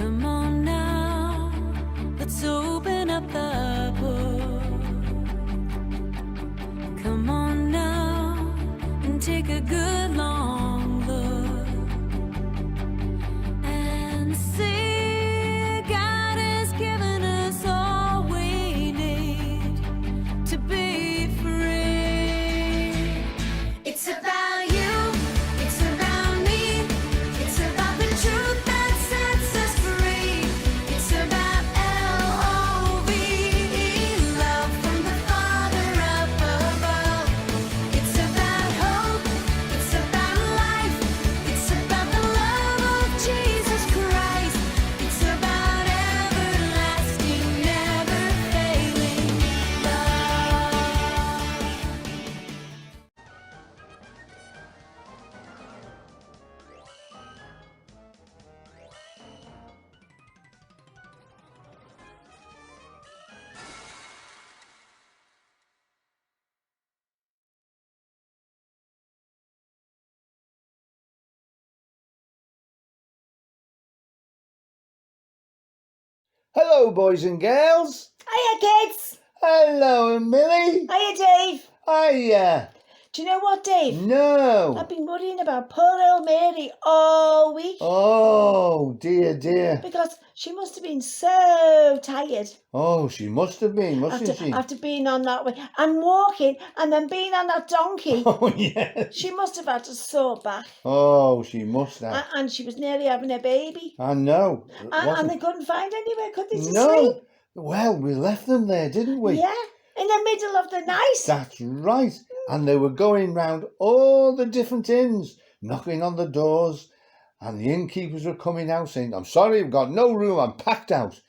Come on now, let's open up the book. Come on now and take a good long look and see God has given us all we need to be free. It's about you, it's about me, it's about the truth that sets us free. It's about L-O-V-E, love from the Father up above. It's about hope, it's about life, it's about the love of Jesus Christ. It's about everlasting, never failing love. Hello, boys and girls. Hiya, kids. Hello, Millie. Hiya, Dave. Hiya. Do you know what, Dave? No. I've been worrying about poor old Mary all week Oh, dear, dear. because she must have been so tired Oh, she must have been, mustn't she? after being on that way and walking and then being on that donkey. Oh, yes. She must have had a sore back Oh, she must have. and she was nearly having a baby. I know. And they couldn't find anywhere, could they, to sleep? No. Well, we left them there, didn't we? Yeah, in the middle of the night. That's right. And they were going round all the different inns, knocking on the doors, and the innkeepers were coming out saying, "I'm sorry, we've got no room, I'm packed out.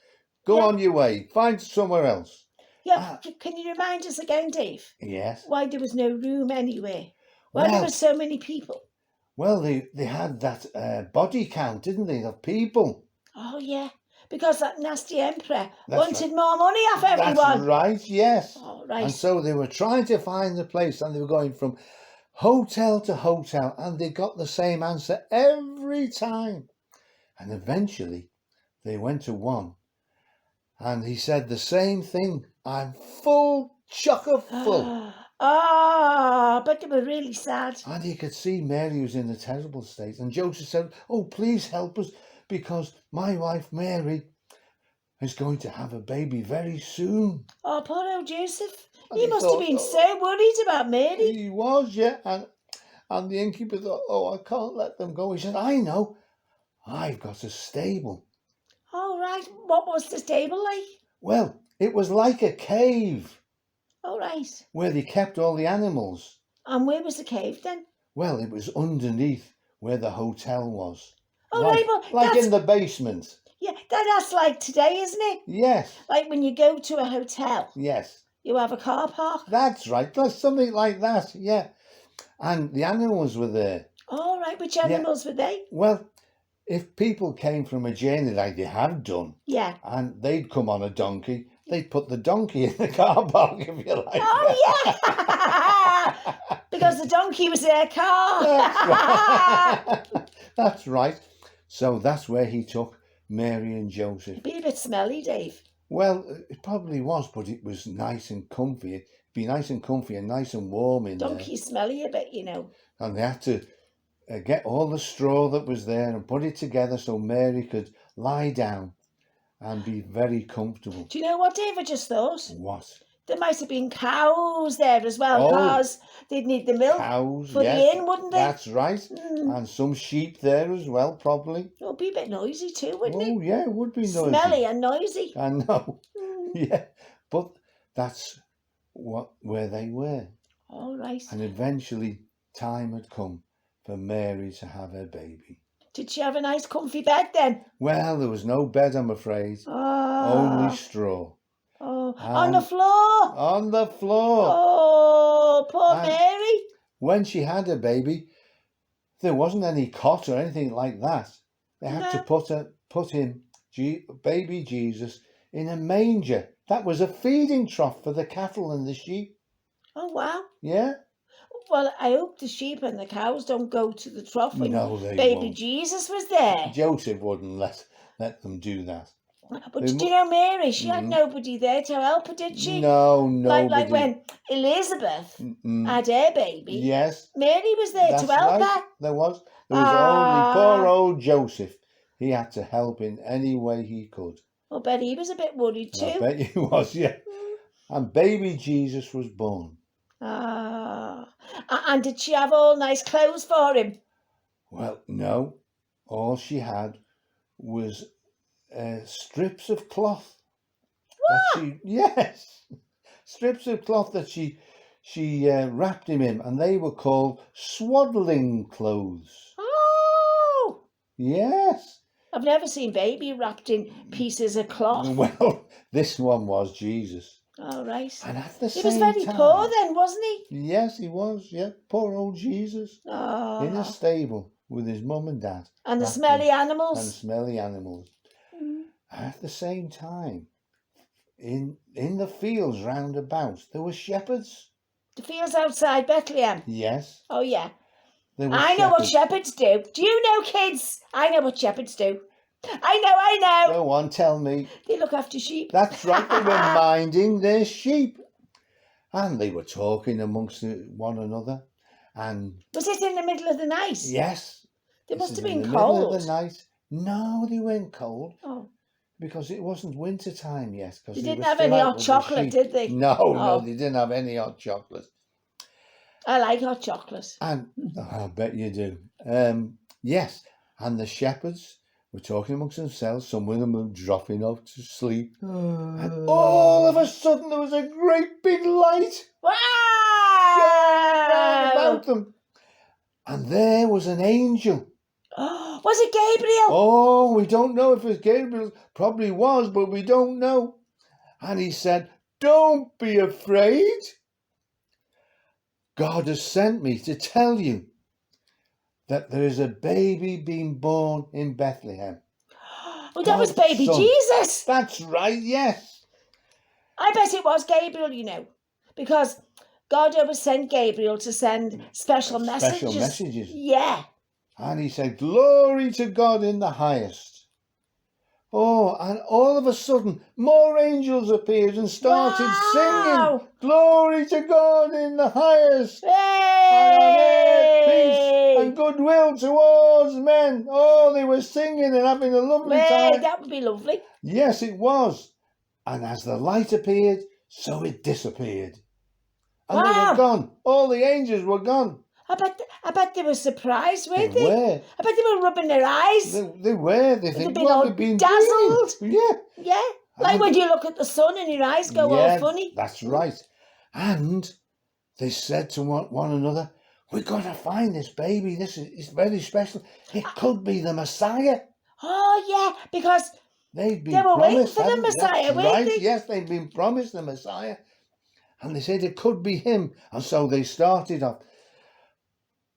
Go Yeah. on your way, find somewhere else." Yeah, can you remind us again, Dave, Yes. why there was no room anywhere? Why there Well, were so many people? well, they had that body count, didn't they, of people? Oh, yeah, because that nasty emperor That's wanted more money off That's everyone. right, yes. Oh, right. And so they were trying to find the place, and they were going from hotel to hotel, and they got the same answer every time. And eventually they went to one, and he said the same thing: "I'm full, chocker full." But they were really sad. And he could see Mary was in a terrible state. And Joseph said, "Oh, please help us, because my wife Mary is going to have a baby very soon." Oh, poor old Joseph. And He he must thought, have been "Oh." so worried about Mary. He was, yeah. And the innkeeper thought, "Oh, I can't let them go." He said, "I know. I've got a stable." Oh, right. What was the stable like? Well, it was like a cave Oh, right. where they kept all the animals. And where was the cave then? Well, it was underneath where the hotel was. Oh, like, right. Well, like that's, in the basement. yeah, that's like today, isn't it? Yes, Like when you go to a hotel, yes. you have a car park. That's right. That's something like that, yeah. And the animals were there. All right. Which animals were they? Well, if people came from a journey like they had done, Yeah. and they'd come on a donkey, they'd put the donkey in the car park, if you like. Oh, yeah. Because the donkey was their car. That's right. That's right. So that's where he took Mary and Joseph. Be a bit smelly, Dave. Well, it probably was, but it was nice and comfy. It'd be nice and comfy and nice and warm in Donkey's smelly a bit, you know. there. And they had to get all the straw that was there and put it together so Mary could lie down and be very comfortable. Do you know what, Dave? I just thought What? there might have been cows there as well, Oh, because they'd need the milk Cows, for yes. the inn, wouldn't they? That's right. Mm. And some sheep there as well, probably. It would be a bit noisy too, wouldn't Oh, it? yeah, it would be noisy. Smelly and noisy. I know. Mm. Yeah, but that's where they were. All right. And eventually time had come for Mary to have her baby. Did she have a nice comfy bed then? Well, there was no bed, I'm afraid. Oh, Only straw. oh. On the And floor. on the floor. Oh, poor And Mary. when she had her baby, there wasn't any cot or anything like that. They had to put him, baby Jesus, in a manger. That was a feeding trough for the cattle and the sheep. Oh, wow. Yeah? Well, I hope the sheep and the cows don't go to the trough when No, they baby won't. Jesus was there. Joseph wouldn't let let them do that. But They do you know Mary? She had Mhm. nobody there to help her, did she? No, Like nobody. when Elizabeth Mm-mm. had her baby, Yes, Mary was there to that's help right. her. There was only Ah. poor old Joseph. He had to help in any way he could. I bet he was a bit worried And I too. bet he was, yeah. And baby Jesus was born. And did she have all nice clothes for him? Well, no. All she had was strips of cloth. Yes, strips of cloth that she wrapped him in, and they were called swaddling clothes. Oh, Yes. I've never seen baby wrapped in pieces of cloth. Well, this one was Jesus. All right. And at the He same was very time, poor then, wasn't he? yes, he was. Yeah, poor old Jesus in a Oh, stable with his mum and dad and the wrapped smelly in- animals. and smelly animals. Mm. At the same time, in the fields round about, there were shepherds. The fields outside Bethlehem. Yes, Oh, yeah. there were I know what shepherds. shepherds do. Do you know, kids? I know what shepherds do. I know. Go on, tell me. They look after sheep. That's right, they were minding their sheep. And they were talking amongst one another. And Was it in the middle of the night? yes, They this must is have in been the middle cold. of the night. No, they weren't cold Oh, because it wasn't winter time yet. they didn't have any hot chocolate, did they? No, Oh. they didn't have any hot chocolate. I like hot chocolate. And I bet you do. Yes, and the shepherds were talking amongst themselves. Some of them were dropping off to sleep. And all of a sudden there was a great big light round Wow! about them. And there was an angel. Was it Gabriel? Oh, we don't know if it was Gabriel. Probably was, but we don't know. And he said, "Don't be afraid. God has sent me to tell you that there is a baby being born in Bethlehem." Oh, that was God's baby son. Jesus. That's right, yes. I bet it was Gabriel, you know, because God always sent Gabriel to send special messages. Special messages. Yeah. And he said, "Glory to God in the highest." Oh, and all of a sudden, more angels appeared and started singing, Wow. "Glory to God in the highest, and on earth peace and goodwill towards men." Oh, they were singing and having a lovely Hey, time. that would be lovely. Yes, it was. And as the light appeared, so it disappeared. And they Wow. were gone. All the angels were gone. I bet they were surprised, They weren't they? were. I bet they were rubbing their eyes. They were. They think, been well, all they've been dazzled. dreaming. Yeah. Yeah. Like And when you look at the sun and your eyes go all yeah, funny. that's right. And they said to one another, "We've got to find this baby. This is very special. It could be the Messiah." Oh, yeah, because They'd been They were waiting promised, for the hadn't they? Messiah, That's weren't right. they? Yes, they'd been promised the Messiah. And they said it could be him. And so they started off.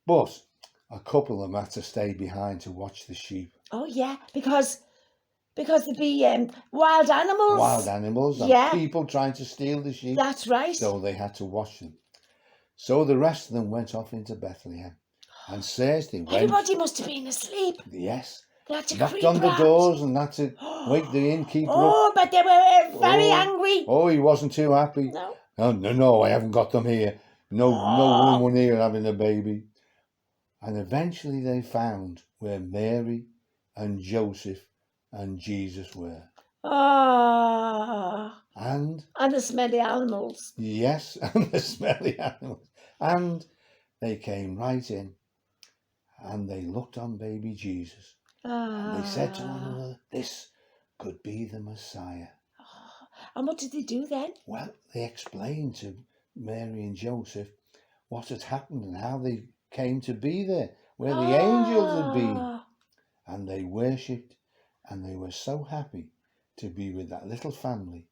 But a couple of them had to stay behind to watch the sheep. oh yeah, because there'd be wild animals. Wild animals and Yeah. people trying to steal the sheep. That's right. So they had to watch them. So the rest of them went off into Bethlehem. And says they went. Everybody must have been asleep. Yes. They had to Knocked creep on the out. doors and had to wake the innkeeper up. Oh, but they were very Oh. angry. Oh, he wasn't too happy. No. No, I haven't got them here. No woman here having a baby. And eventually they found where Mary and Joseph and Jesus were. Ah, And and the smelly animals. yes, and the smelly animals. And they came right in and they looked on baby Jesus. And they said to one another, "This could be the Messiah." And what did they do then? Well, they explained to Mary and Joseph what had happened and how they came to be there, where the angels had been. Ah, And they worshipped and they were so happy to be with that little family.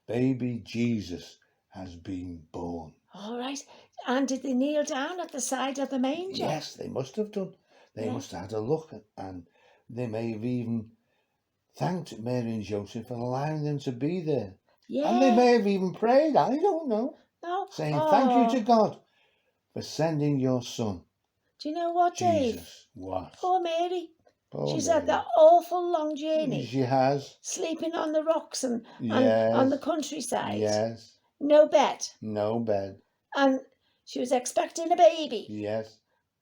Baby Jesus has been born. all right. And did they kneel down at the side of the manger? Yes, they must have done. They Yeah. must have had a look and they may have even thanked Mary and Joseph for allowing them to be there. Yeah. And they may have even prayed, I don't know, No. saying thank you Oh, to God for sending your son, Do you know what, Dave? Jesus. What? Poor Mary. Poor She's had Mary. that awful long journey, She has. sleeping on the rocks and Yes. on the countryside. Yes. No bed. No bed. And she was expecting a baby. Yes.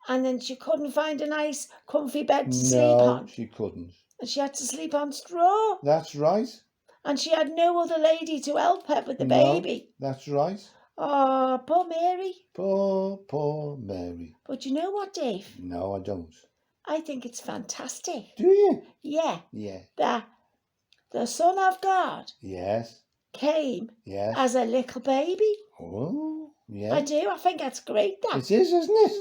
And then she couldn't find a nice, comfy bed to sleep No, on. she couldn't. And she had to sleep on straw. That's right. And she had no other lady to help her with the No. baby. That's right. Oh, poor Mary. Poor Mary. But you know what, Dave? No, I don't. I think it's fantastic. Do you? Yeah, Yeah. that the Son of God Yes. came Yes. as a little baby. Oh, yeah. I do. I think that's great. That. It is, isn't it?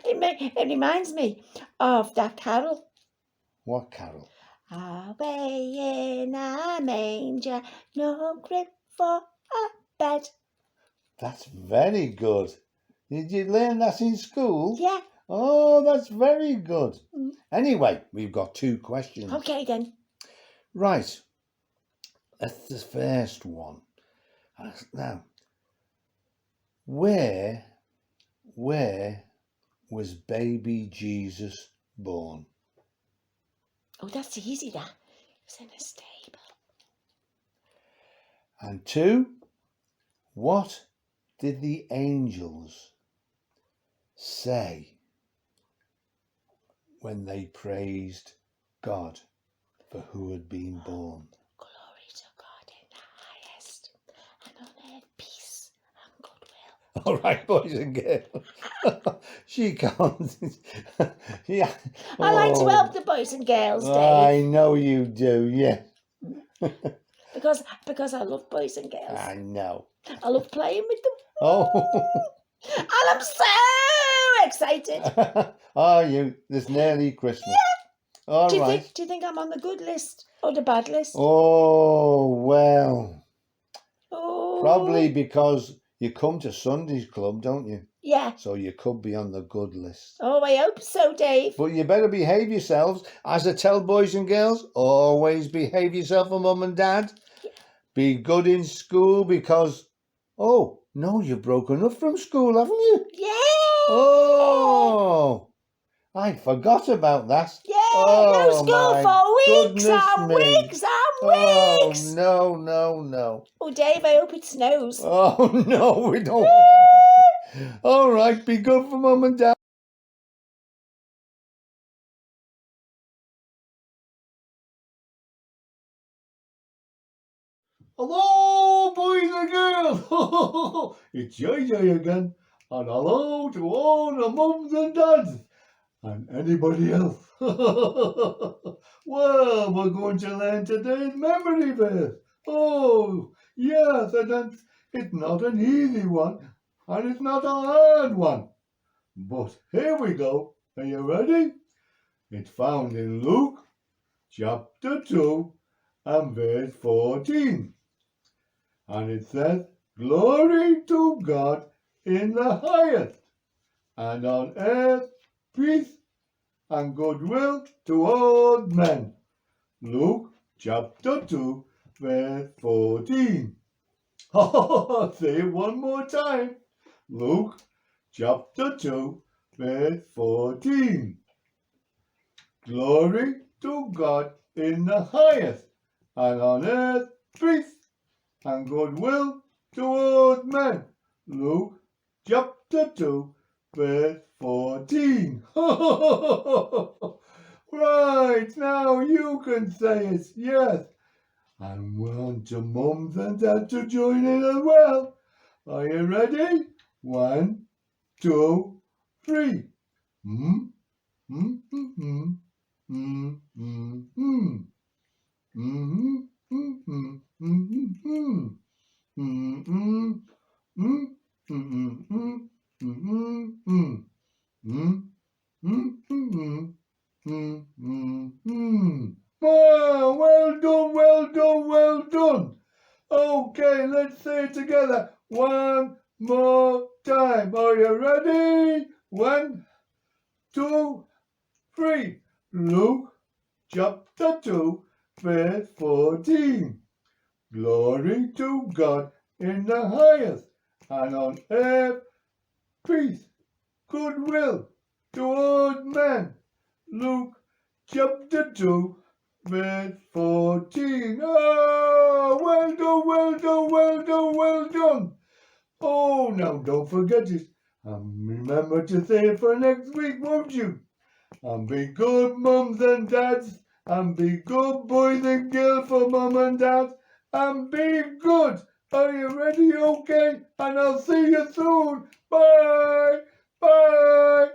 It reminds me of that carol. What carol? Away in a manger, no crib for a bed. That's very good. Did you learn that in school? Yeah. Oh, that's very good. Mm. Anyway, we've got 2 questions. Okay then. Right. That's the first one. Now, where was baby Jesus born? Oh, that's easy. That it was in a stable. And 2, what did the angels say when they praised God for who had been born? Glory to God in the highest, and on earth peace and goodwill. All right, boys and girls. She can't. Yeah. I like to Oh, help the boys and girls, Dave, I know you do. Yeah, because I love boys and girls. I know. I love playing with them, Oh, and I'm so excited. are you? It's nearly Christmas. All right. Do you think I'm on the good list or the bad list? Oh, well, Oh, probably because you come to Sunday's Club, don't you? Yeah. So you could be on the good list. Oh, I hope so, Dave. But you better behave yourselves. As I tell boys and girls, always behave yourself for mum and dad. Be good in school because, oh, no, you've broken up from school, haven't you? Yeah. Oh, I forgot about that. Yeah. Oh, no school my for weeks goodness and me. weeks and weeks. Oh, no. Oh, Dave, I hope it snows. Oh, no, we don't. All right, be good for mum and dad. Hello, boys and girls. It's JJ again. And hello to all the mums and dads and anybody else. Well, we're going to learn today's memory verse. Oh, yes, and it's not an easy one, and it's not a hard one. But here we go. Are you ready? It's found in Luke chapter 2 and verse 14. And it says, "Glory to God in the highest, and on earth peace and goodwill toward men." Luke chapter 2 verse 14. Say it one more time. Luke chapter 2 verse 14. Glory to God in the highest, and on earth peace and goodwill toward men. Luke chapter 2 verse 14. Right, now you can say it, yes. And we're on to mums and dads to join in as well. Are you ready? 1, 2, 3. Oh, well done. Okay, let's say it together one more time. Are you ready? 1, 2, 3. Luke chapter 2 verse 14. Glory to God in the highest, and on earth peace, goodwill toward men. Luke Chapter 2, verse 14. Oh, well done, well done, well done, well done. Oh, now don't forget it. And remember to say it for next week, won't you? And be good, mums and dads. And be good, boys and girls for mum and dad. And be good. Are you ready? Okay. And I'll see you soon. Bye. Bye.